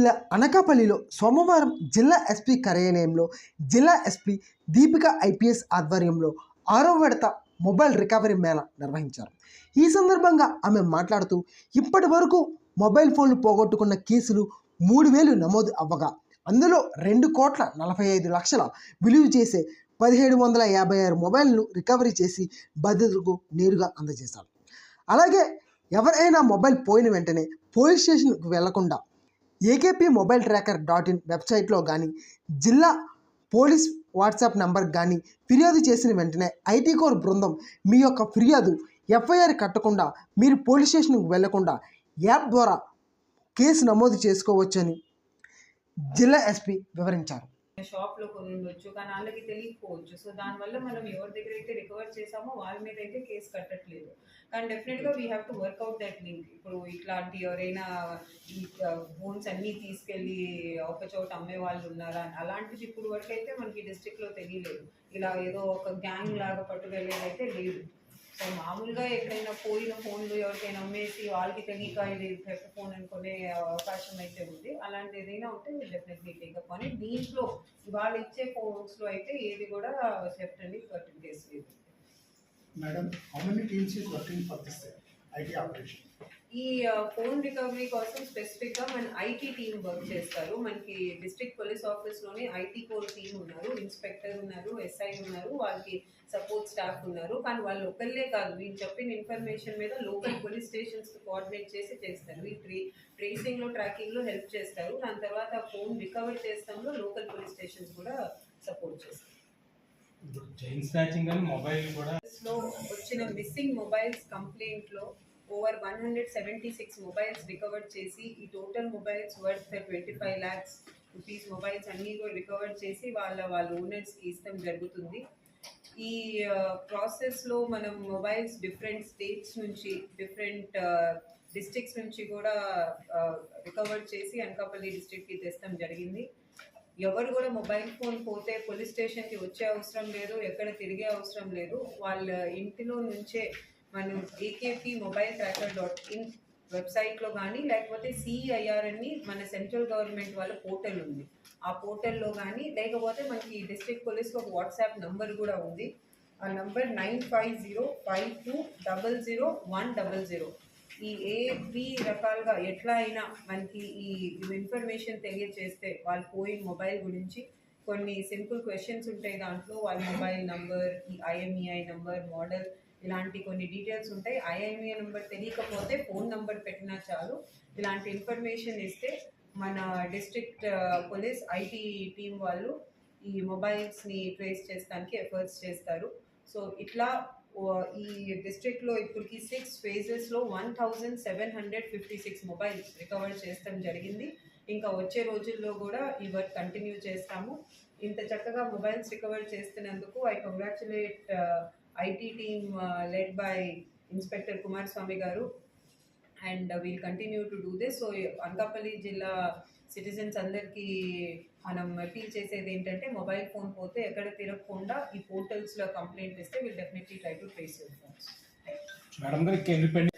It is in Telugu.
జిల్లా అనకాపల్లిలో సోమవారం జిల్లా ఎస్పీ కార్యాలయంలో జిల్లా ఎస్పీ దీపిక ఐపీఎస్ ఆధ్వర్యంలో 6వ విడత మొబైల్ రికవరీ మేళా నిర్వహించారు. ఈ సందర్భంగా ఆమె మాట్లాడుతూ ఇప్పటి వరకు మొబైల్ ఫోన్లు పోగొట్టుకున్న కేసులు 3,000 నమోదు అవ్వగా అందులో 2,45,00,000 విలువ చేసే 1,756 మొబైల్ను రికవరీ చేసి బాధితులకు నేరుగా అందజేశారు. అలాగే ఎవరైనా మొబైల్ పోయిన వెంటనే పోలీస్ స్టేషన్కు వెళ్లకుండా ఏకేపీ మొబైల్ ట్రాకర్ .in వెబ్సైట్లో కానీ జిల్లా పోలీస్ వాట్సాప్ నంబర్ కానీ ఫిర్యాదు చేసిన వెంటనే ఐటీ కోర్ బృందం మీ యొక్క ఫిర్యాదు ఎఫ్ఐఆర్ కట్టకుండా మీరు పోలీస్ స్టేషన్కు వెళ్లకుండా యాప్ ద్వారా కేసు నమోదు చేసుకోవచ్చని జిల్లా ఎస్పీ వివరించారు. షాప్లో కొని ఉండొచ్చు, కానీ వాళ్ళకి తెలియకపోవచ్చు. సో దానివల్ల మనం ఎవరి దగ్గర అయితే రికవర్ చేసామో వాళ్ళ మీద అయితే కేసు కట్టట్లేదు. కానీ definitely we have to work out that link. ఇప్పుడు ఇట్లాంటి ఎవరైనా ఈ ఫోన్స్ అన్నీ తీసుకెళ్ళి ఒక చోట అమ్మే వాళ్ళు ఉన్నారా అలాంటిది ఇప్పుడు వరకు అయితే మనకి డిస్ట్రిక్ట్లో తెలియలేదు. ఇలా ఏదో ఒక గ్యాంగ్ లాగా పట్టుకెళ్ళేదైతే లేదు. సో మామూలుగా ఎక్కడైనా పోయిన ఫోన్లు ఎవరికైనా అమ్మేసి వాళ్ళకి తెలియక ఇది థెఫ్ట్ ఫోన్ అనుకునే అవకాశం అయితే ఉంది. అలాంటి ఏదైనా ఉంటే డెఫినెట్లీ టేకప్ అని. దీంట్లో వాళ్ళు ఇచ్చే ఫోన్స్లో అయితే ఏది కూడా థెఫ్ట్ అని వర్కింగ్ కేసు లేదు. Madam, how many teams is working for this IT operation? ఈ ఫోన్ రికవరీ కోసం స్పెసిఫిక్గా మన ఐటీ టీమ్ వర్క్ చేస్తారు. మనకి డిస్ట్రిక్ట్ పోలీస్ ఆఫీస్లోనే ఐటీ కోర్ టీమ్ ఉన్నారు, ఇన్స్పెక్టర్ ఉన్నారు, ఎస్ఐ ఉన్నారు, వాళ్ళకి సపోర్ట్ స్టాఫ్ ఉన్నారు. కానీ వాళ్ళు ఒకళ్ళే కాదు, వీళ్ళు చెప్పిన ఇన్ఫర్మేషన్ మీద లోకల్ పోలీస్ స్టేషన్స్ కోఆర్డినేట్ చేసి చేస్తారు. ఈ ట్రేసింగ్లో ట్రాకింగ్లో హెల్ప్ చేస్తారు. దాని తర్వాత ఫోన్ రికవర్ చేస్తాంలో లోకల్ పోలీస్ స్టేషన్స్ కూడా సపోర్ట్ చేస్తారు. చైన్ స్నాచింగ్ అని మొబైల్ కూడా లో వచ్చిన మిస్సింగ్ మొబైల్స్ కంప్లైంట్లో ఓవర్ 176 మొబైల్స్ రికవర్ చేసి ఈ total mobiles worth 25 lakhs rupees mobiles అన్నీ కూడా రికవర్ చేసి వాళ్ళ ఓనర్స్కి ఇష్టం జరుగుతుంది. ఈ ప్రాసెస్లో మనం మొబైల్స్ డిఫరెంట్ స్టేట్స్ నుంచి డిఫరెంట్ డిస్ట్రిక్ట్స్ నుంచి కూడా రికవర్ చేసి అనకాపల్లి డిస్ట్రిక్ట్కి తెస్తాం జరిగింది. ఎవరు కూడా మొబైల్ ఫోన్ పోతే పోలీస్ స్టేషన్కి వచ్చే అవసరం లేదు, ఎక్కడ తిరిగే అవసరం లేదు. వాళ్ళ ఇంటిలో నుంచే మనం ఏకేపీ మొబైల్ ట్రాకర్ .in వెబ్సైట్లో కానీ లేకపోతే CIR అని మన సెంట్రల్ గవర్నమెంట్ వాళ్ళ పోర్టల్ ఉంది, ఆ పోర్టల్లో కానీ లేకపోతే మనకి డిస్ట్రిక్ట్ పోలీస్లో ఒక వాట్సాప్ నంబర్ కూడా ఉంది. ఆ నంబర్ 9505200100. ఈ ఏ3 రకాలుగా ఎట్లా అయినా మనకి ఈ ఇన్ఫర్మేషన్ తెలియజేస్తే వాళ్ళు పోయిన మొబైల్ గురించి కొన్ని సింపుల్ క్వశ్చన్స్ ఉంటాయి. దాంట్లో వాళ్ళ మొబైల్ నంబర్, ఈ IMEI నంబర్, మోడల్, ఇలాంటి కొన్ని డీటెయిల్స్ ఉంటాయి. IMEI నెంబర్ తెలియకపోతే ఫోన్ నెంబర్ పెట్టినా చాలు. ఇలాంటి ఇన్ఫర్మేషన్ ఇస్తే మన డిస్ట్రిక్ట్ పోలీస్ ఐటీ టీం వాళ్ళు ఈ మొబైల్స్ని ట్రేస్ చేయడానికి ఎఫర్ట్స్ చేస్తారు. సో ఇట్లా ఈ డిస్ట్రిక్ట్లో ఇప్పటికి 6 phases-లో 1,756 మొబైల్స్ రికవర్ చేస్తాం జరిగింది. ఇంకా వచ్చే రోజుల్లో కూడా ఈ వర్క్ కంటిన్యూ చేస్తాము. ఇంత చక్కగా మొబైల్స్ రికవర్ చేస్తున్నందుకు I congratulate IT team led by inspector Kumaraswamy గారు, and we'll continue to do this. So Anakapalli జిల్లా సిటిజన్స్ అందరికీ మనం అపీల్ చేసేది ఏంటంటే మొబైల్ ఫోన్ పోతే ఎక్కడ తిరగకుండా ఈ పోర్టల్స్లో కంప్లైంట్ ఇస్తే will definitely try to trace your phones. Madam గారికి ఇండిపెండెంట్